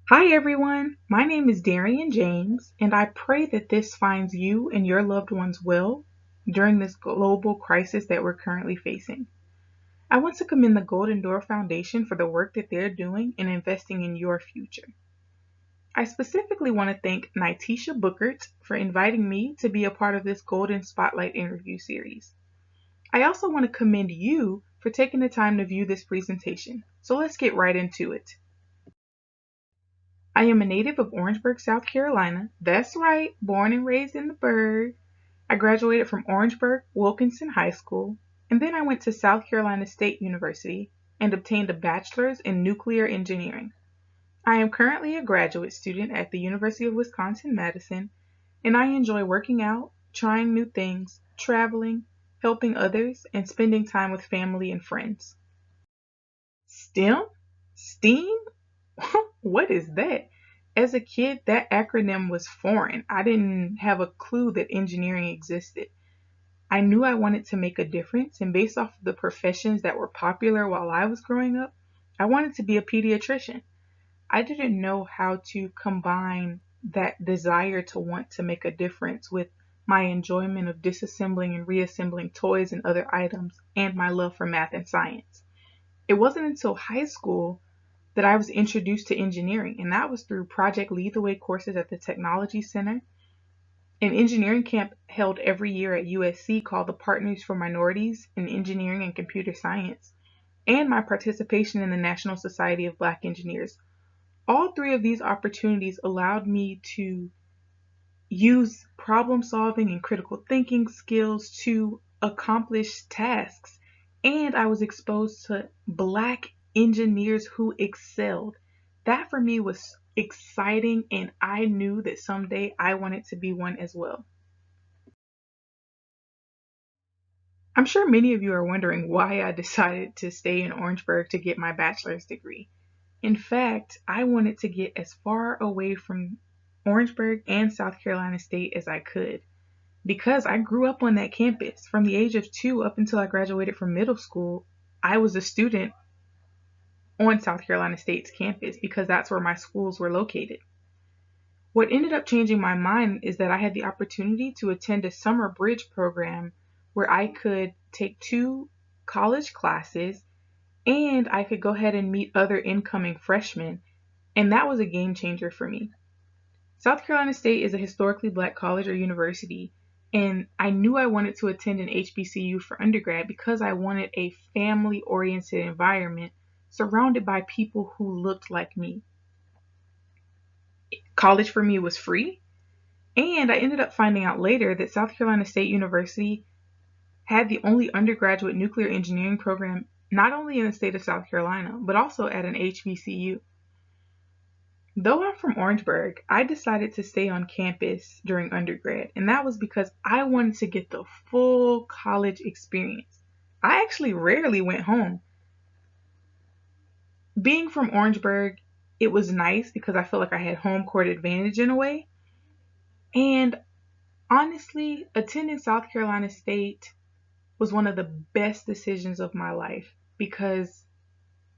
Hi everyone, my name is Darian James, and I pray that this finds you and your loved ones well during this global crisis that we're currently facing. I want to commend the Golden Door Foundation for the work that they're doing in investing in your future. I specifically want to thank Nitisha Bookert for inviting me to be a part of this Golden Spotlight interview series. I also want to commend you for taking the time to view this presentation. So let's get right into it. I am a native of Orangeburg, South Carolina. That's right, born and raised in the Burg. I graduated from Orangeburg Wilkinson High School, and then I went to South Carolina State University and obtained a bachelor's in nuclear engineering. I am currently a graduate student at the University of Wisconsin-Madison, and I enjoy working out, trying new things, traveling, helping others, and spending time with family and friends. STEM? STEAM? What is that? As a kid, that acronym was foreign. I didn't have a clue that engineering existed. I knew I wanted to make a difference, and based off of the professions that were popular while I was growing up, I wanted to be a pediatrician. I didn't know how to combine that desire to want to make a difference with my enjoyment of disassembling and reassembling toys and other items and my love for math and science. It wasn't until high school that I was introduced to engineering, and that was through Project Lead the Way courses at the Technology Center, an engineering camp held every year at USC called the Partners for Minorities in Engineering and Computer Science, and my participation in the National Society of Black Engineers. All three of these opportunities allowed me to use problem solving and critical thinking skills to accomplish tasks. And I was exposed to Black engineers who excelled. That for me was exciting, and I knew that someday I wanted to be one as well. I'm sure many of you are wondering why I decided to stay in Orangeburg to get my bachelor's degree. In fact, I wanted to get as far away from Orangeburg and South Carolina State as I could because I grew up on that campus. From the age of 2 up until I graduated from middle school, I was a student on South Carolina State's campus because that's where my schools were located. What ended up changing my mind is that I had the opportunity to attend a summer bridge program where I could take 2 college classes and I could go ahead and meet other incoming freshmen, and that was a game changer for me. South Carolina State is a historically Black college or university, and I knew I wanted to attend an HBCU for undergrad because I wanted a family oriented environment surrounded by people who looked like me. College for me was free, and I ended up finding out later that South Carolina State University had the only undergraduate nuclear engineering program not only in the state of South Carolina, but also at an HBCU. Though I'm from Orangeburg, I decided to stay on campus during undergrad, and that was because I wanted to get the full college experience. I actually rarely went home. Being from Orangeburg, it was nice because I felt like I had home court advantage in a way. And honestly, attending South Carolina State was one of the best decisions of my life because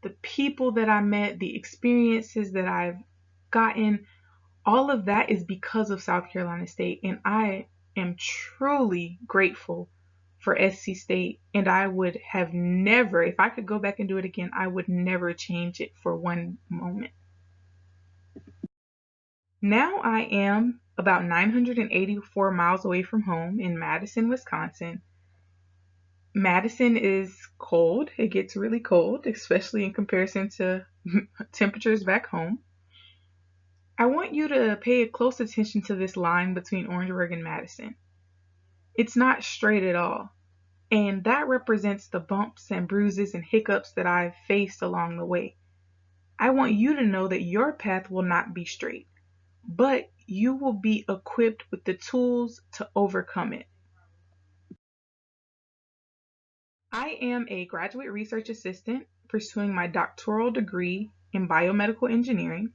the people that I met, the experiences that I've gotten, all of that is because of South Carolina State. And I am truly grateful for SC State. And I would have never, if I could go back and do it again, I would never change it for one moment. Now I am about 984 miles away from home in Madison, Wisconsin. Madison is cold. It gets really cold, especially in comparison to temperatures back home. I want you to pay close attention to this line between Orangeburg and Madison. It's not straight at all, and that represents the bumps and bruises and hiccups that I've faced along the way. I want you to know that your path will not be straight, but you will be equipped with the tools to overcome it. I am a graduate research assistant pursuing my doctoral degree in biomedical engineering.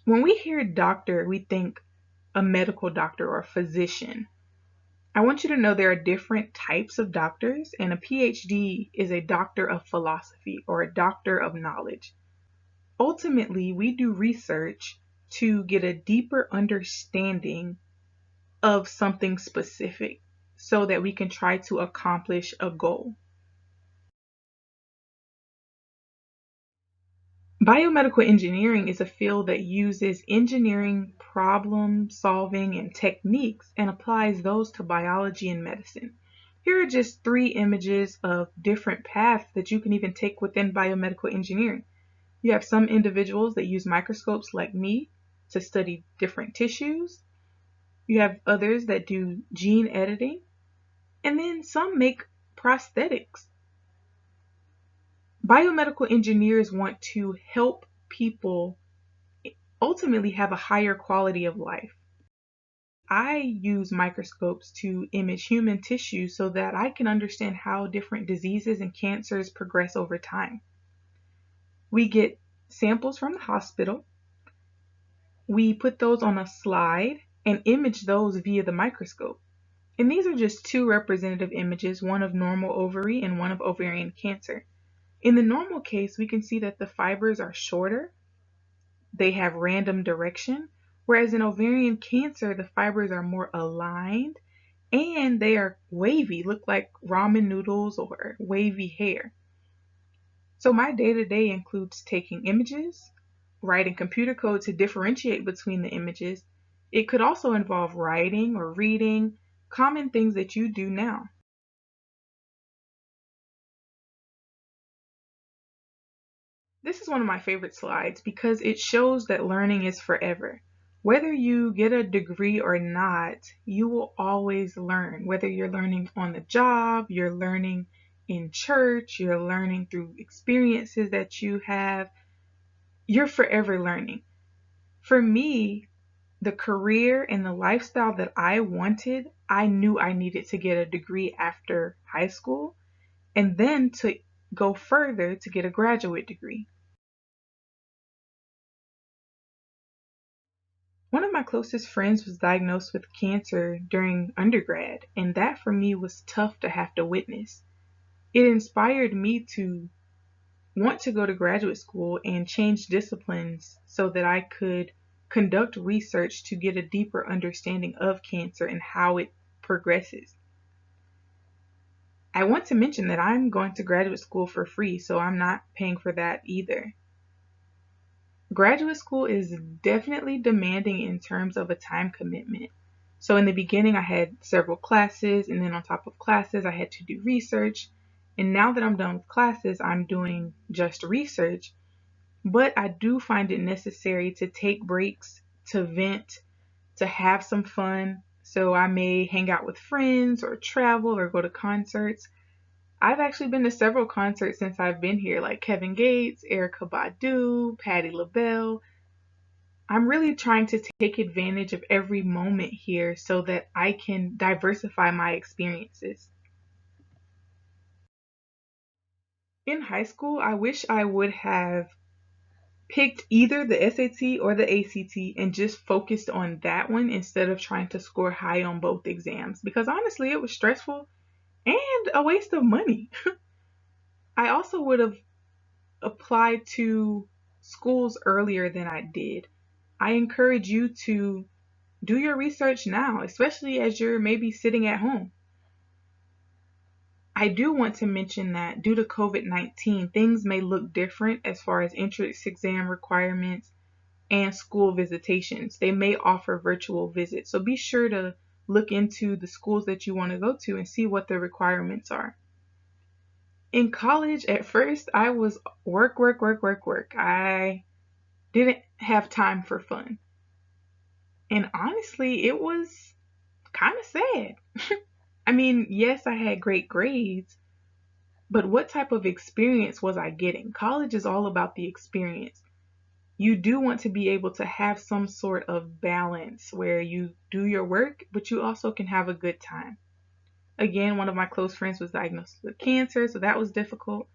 When we hear doctor, we think a medical doctor or a physician. I want you to know there are different types of doctors, and a PhD is a doctor of philosophy or a doctor of knowledge. Ultimately, we do research to get a deeper understanding of something specific so that we can try to accomplish a goal. Biomedical engineering is a field that uses engineering problem solving and techniques and applies those to biology and medicine. Here are just 3 images of different paths that you can even take within biomedical engineering. You have some individuals that use microscopes like me to study different tissues. You have others that do gene editing, and then some make prosthetics. Biomedical engineers want to help people ultimately have a higher quality of life. I use microscopes to image human tissue so that I can understand how different diseases and cancers progress over time. We get samples from the hospital, we put those on a slide and image those via the microscope. And these are just 2 representative images, one of normal ovary and one of ovarian cancer. In the normal case, we can see that the fibers are shorter, they have random direction, whereas in ovarian cancer, the fibers are more aligned and they are wavy, look like ramen noodles or wavy hair. So my day-to-day includes taking images, writing computer code to differentiate between the images. It could also involve writing or reading, common things that you do now. This is one of my favorite slides because it shows that learning is forever. Whether you get a degree or not, you will always learn. Whether you're learning on the job, you're learning in church, you're learning through experiences that you have, you're forever learning. For me, the career and the lifestyle that I wanted, I knew I needed to get a degree after high school and then to go further to get a graduate degree. One of my closest friends was diagnosed with cancer during undergrad, and that for me was tough to have to witness. It inspired me to want to go to graduate school and change disciplines so that I could conduct research to get a deeper understanding of cancer and how it progresses. I want to mention that I'm going to graduate school for free, so I'm not paying for that either. Graduate school is definitely demanding in terms of a time commitment. So in the beginning, I had several classes, and then on top of classes, I had to do research. And now that I'm done with classes, I'm doing just research. But I do find it necessary to take breaks, to vent, to have some fun. So I may hang out with friends or travel or go to concerts. I've actually been to several concerts since I've been here, like Kevin Gates, Erykah Badu, Patti LaBelle. I'm really trying to take advantage of every moment here so that I can diversify my experiences. In high school, I wish I would have picked either the SAT or the ACT and just focused on that one instead of trying to score high on both exams because honestly, it was stressful and a waste of money. I also would have applied to schools earlier than I did. I encourage you to do your research now, especially as you're maybe sitting at home. I do want to mention that due to COVID-19, things may look different as far as entrance exam requirements and school visitations. They may offer virtual visits, so be sure to look into the schools that you want to go to and see what the requirements are. In college, at first, I was work, work, work, work, work. I didn't have time for fun. And honestly, it was kind of sad. I mean, yes, I had great grades, but what type of experience was I getting? College is all about the experience. You do want to be able to have some sort of balance where you do your work, but you also can have a good time. Again, one of my close friends was diagnosed with cancer, so that was difficult.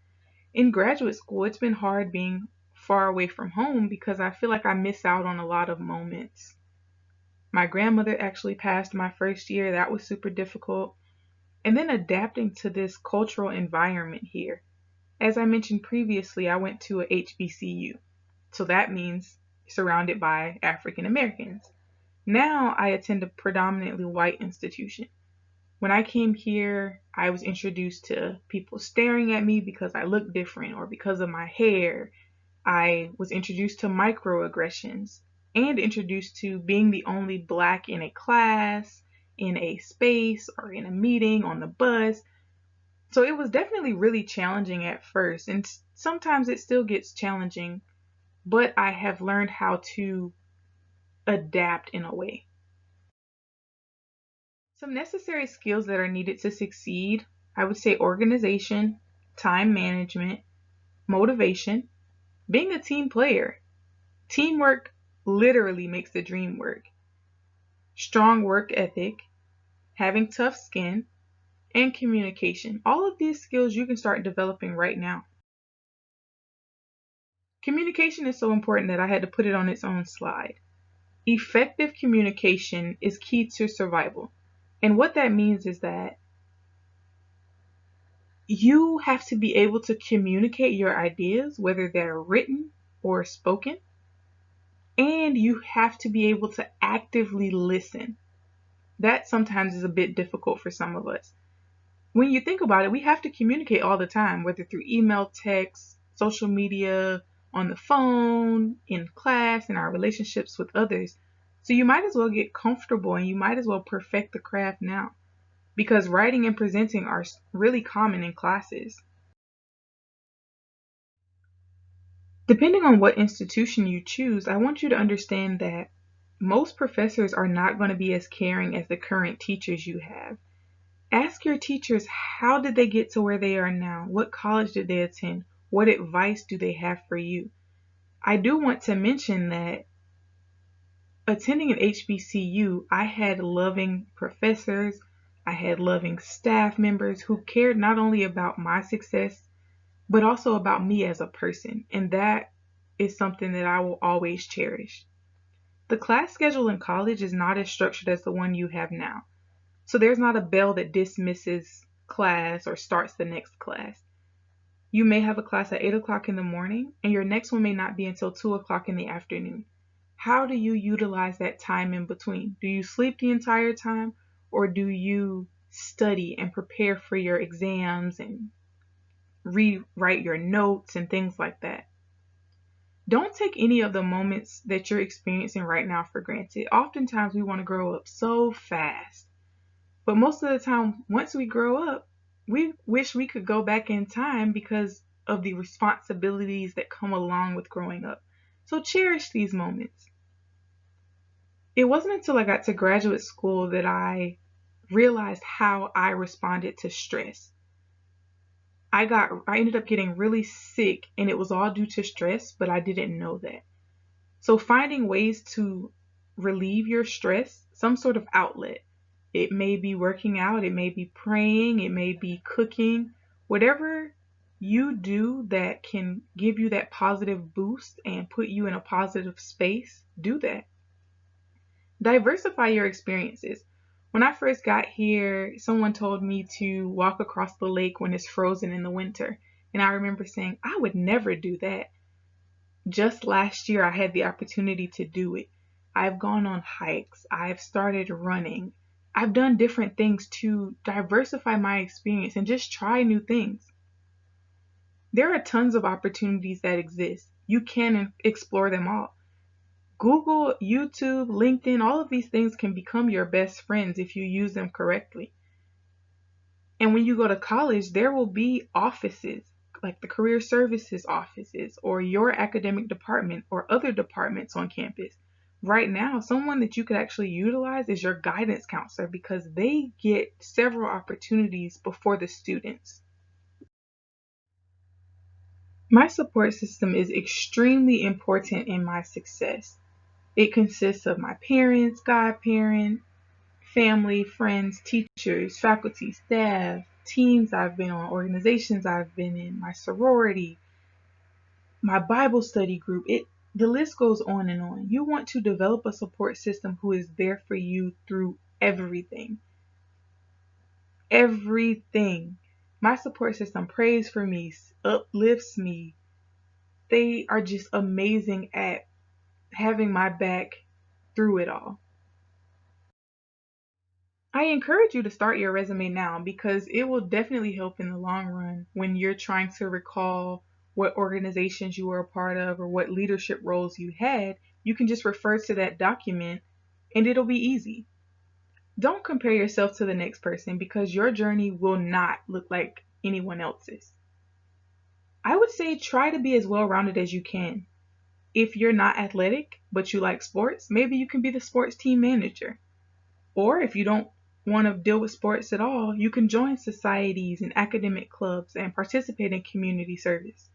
In graduate school, it's been hard being far away from home because I feel like I miss out on a lot of moments. My grandmother actually passed my first year. That was super difficult. And then adapting to this cultural environment here. As I mentioned previously, I went to a HBCU. So that means surrounded by African Americans. Now I attend a predominantly white institution. When I came here, I was introduced to people staring at me because I look different or because of my hair. I was introduced to microaggressions and introduced to being the only black in a class, in a space, or in a meeting, on the bus. So it was definitely really challenging at first, and sometimes it still gets challenging, but I have learned how to adapt in a way. Some necessary skills that are needed to succeed, I would say organization, time management, motivation, being a team player. Teamwork literally makes the dream work. Strong work ethic, having tough skin, and communication. All of these skills you can start developing right now. Communication is so important that I had to put it on its own slide. Effective communication is key to survival. And what that means is that you have to be able to communicate your ideas, whether they're written or spoken, and you have to be able to actively listen. That sometimes is a bit difficult for some of us. When you think about it, we have to communicate all the time, whether through email, text, social media, on the phone, in class, in our relationships with others. So you might as well get comfortable and you might as well perfect the craft now, because writing and presenting are really common in classes. Depending on what institution you choose, I want you to understand that most professors are not going to be as caring as the current teachers you have. Ask your teachers, how did they get to where they are now? What college did they attend? What advice do they have for you? I do want to mention that attending an HBCU, I had loving professors, I had loving staff members who cared not only about my success, but also about me as a person. And that is something that I will always cherish. The class schedule in college is not as structured as the one you have now. So there's not a bell that dismisses class or starts the next class. You may have a class at 8 o'clock in the morning, and your next one may not be until 2 o'clock in the afternoon. How do you utilize that time in between? Do you sleep the entire time, or do you study and prepare for your exams and rewrite your notes and things like that? Don't take any of the moments that you're experiencing right now for granted. Oftentimes we want to grow up so fast. But most of the time, once we grow up, we wish we could go back in time because of the responsibilities that come along with growing up. So cherish these moments. It wasn't until I got to graduate school that I realized how I responded to stress. I ended up getting really sick, and it was all due to stress, but I didn't know that. So finding ways to relieve your stress, some sort of outlet. It may be working out, it may be praying, it may be cooking, whatever you do that can give you that positive boost and put you in a positive space, do that. Diversify your experiences. When I first got here, someone told me to walk across the lake when it's frozen in the winter. And I remember saying, I would never do that. Just last year, I had the opportunity to do it. I've gone on hikes. I've started running. I've done different things to diversify my experience and just try new things. There are tons of opportunities that exist. You can explore them all. Google, YouTube, LinkedIn, all of these things can become your best friends if you use them correctly. And when you go to college, there will be offices, like the career services offices or your academic department or other departments on campus. Right now, someone that you could actually utilize is your guidance counselor because they get several opportunities before the students. My support system is extremely important in my success. It consists of my parents, godparents, family, friends, teachers, faculty, staff, teams I've been on, organizations I've been in, my sorority, my Bible study group. The list goes on and on. You want to develop a support system who is there for you through everything. Everything. My support system prays for me, uplifts me. they are just amazing at having my back through it all. I encourage you to start your resume now because it will definitely help in the long run when you're trying to recall what organizations you were a part of or what leadership roles you had. You can just refer to that document and it'll be easy. Don't compare yourself to the next person because your journey will not look like anyone else's. I would say try to be as well rounded as you can. If you're not athletic, but you like sports, maybe you can be the sports team manager. Or if you don't want to deal with sports at all, you can join societies and academic clubs and participate in community service.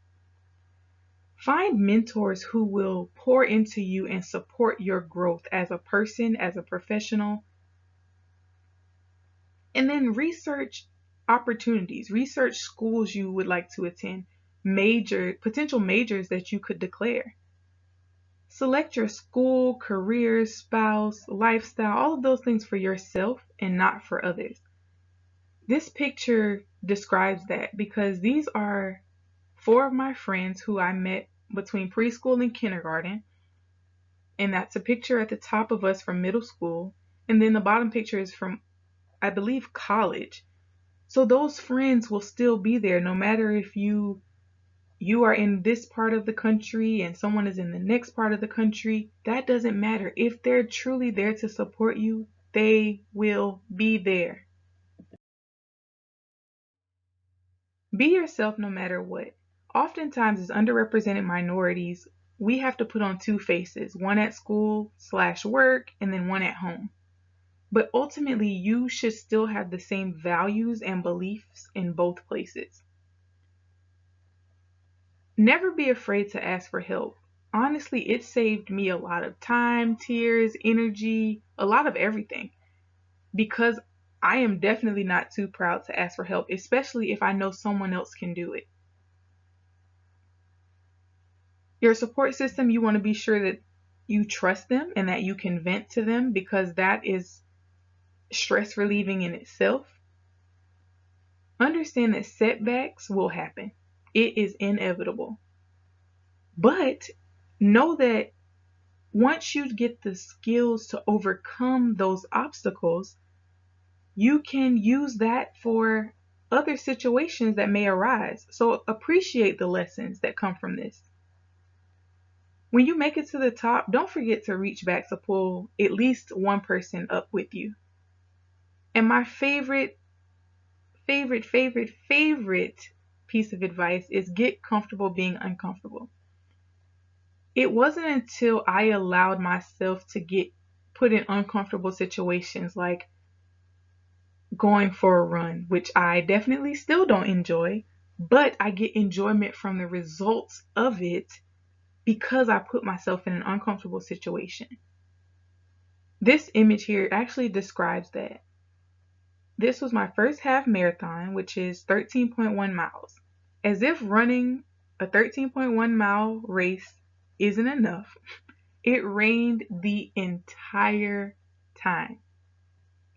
Find mentors who will pour into you and support your growth as a person, as a professional. And then research opportunities, research schools you would like to attend, potential majors that you could declare. Select your school, career, spouse, lifestyle, all of those things for yourself and not for others. This picture describes that because these are 4 of my friends who I met between preschool and kindergarten. And that's a picture at the top of us from middle school. And then the bottom picture is from, I believe, college. So those friends will still be there no matter if you are in this part of the country and someone is in the next part of the country. That doesn't matter. If they're truly there to support you, they will be there. Be yourself no matter what. Oftentimes, as underrepresented minorities, we have to put on 2 faces, one at school/work and then one at home. But ultimately, you should still have the same values and beliefs in both places. Never be afraid to ask for help. Honestly, it saved me a lot of time, tears, energy, a lot of everything. Because I am definitely not too proud to ask for help, especially if I know someone else can do it. Your support system, you want to be sure that you trust them and that you can vent to them because that is stress relieving in itself. Understand that setbacks will happen. It is inevitable. But know that once you get the skills to overcome those obstacles, you can use that for other situations that may arise. So appreciate the lessons that come from this. When you make it to the top, don't forget to reach back to pull at least one person up with you. And my favorite piece of advice is get comfortable being uncomfortable. It wasn't until I allowed myself to get put in uncomfortable situations like going for a run, which I definitely still don't enjoy, but I get enjoyment from the results of it because I put myself in an uncomfortable situation. This image here actually describes that. This was my first half marathon, which is 13.1 miles. As if running a 13.1 mile race isn't enough, it rained the entire time.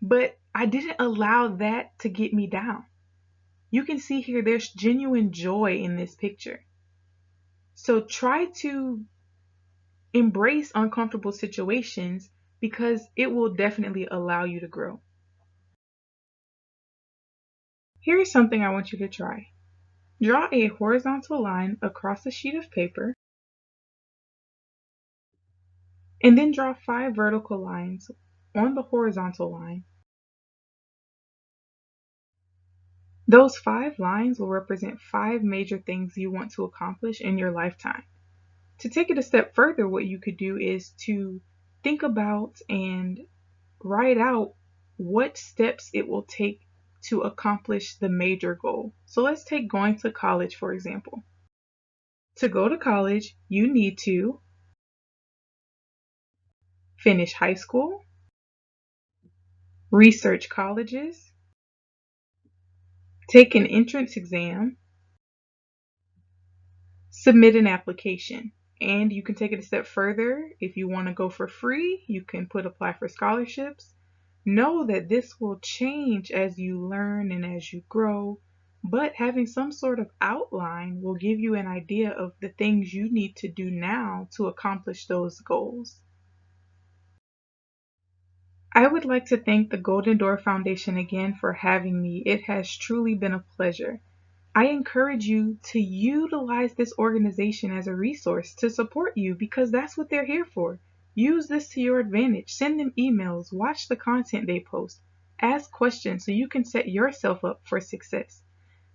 But I didn't allow that to get me down. You can see here there's genuine joy in this picture. So try to embrace uncomfortable situations because it will definitely allow you to grow. Here is something I want you to try. Draw a horizontal line across a sheet of paper and then draw 5 vertical lines on the horizontal line. Those 5 lines will represent 5 major things you want to accomplish in your lifetime. To take it a step further, what you could do is to think about and write out what steps it will take to accomplish the major goal. So let's take going to college, for example. To go to college, you need to finish high school, research colleges, take an entrance exam, submit an application. And you can take it a step further. If you want to go for free, you can apply for scholarships. Know that this will change as you learn and as you grow. but having some sort of outline will give you an idea of the things you need to do now to accomplish those goals. I would like to thank the Golden Door Foundation again for having me. It has truly been a pleasure. I encourage you to utilize this organization as a resource to support you because that's what they're here for. Use this to your advantage. Send them emails, watch the content they post, ask questions so you can set yourself up for success.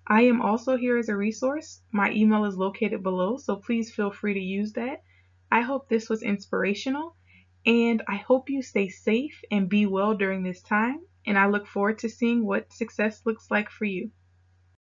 I am also here as a resource. My email is located below, so please feel free to use that. I hope this was inspirational, and I hope you stay safe and be well during this time, and I look forward to seeing what success looks like for you.